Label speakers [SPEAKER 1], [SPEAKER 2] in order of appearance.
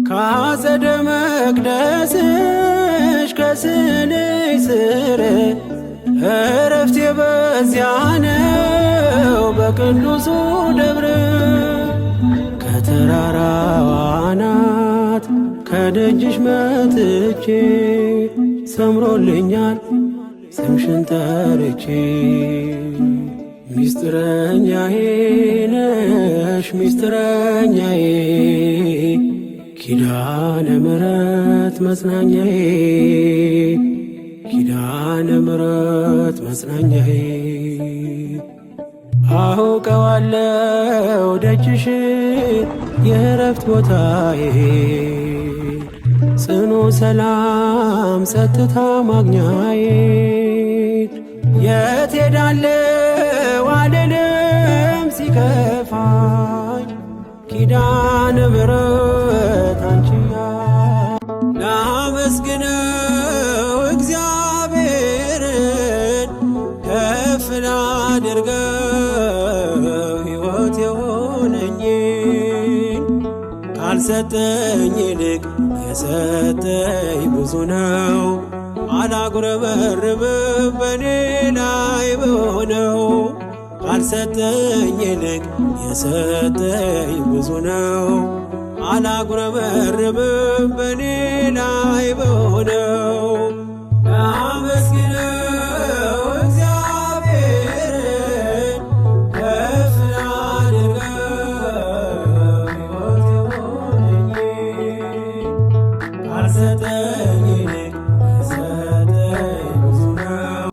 [SPEAKER 1] ካጸደ መቅደስሽ ከስንሽ ስር እረፍቴ በዚያ ነው በቅዱሱ ደብር። ከተራራው አናት ከደጅሽ መጥቼ ሰምሮልኛል ስምሽን ጠርቼ። ሚስጥረኛዬ ነሽ ሚስጥረኛዬ ኪዳነ ምሕረት መጽናኛዬ ኪዳነ ምሕረት መጽናኛዬ። አውቀዋለሁ ደጅሽን የእረፍት ቦታዬ ጽኑ ሰላም ጸጥታ ማግኛዬ። የት ሄዳለሁ አልልም ሲከፋኝ ኪዳነ ምሕረት አንቺያ። ላመስግነው እግዚአብሔርን ከፍ ላድርገው ሕይወት የሆነኝን ካልሰጠኝ ይልቅ የሰጠኝ ብዙ ነው። አላጉረመርምም በኔ ላይ በሆነው ካልሰጠኝ ይልቅ የሰጠኝ ብዙ ነው። አላጉረመርምም በኔ ላይ በሆነው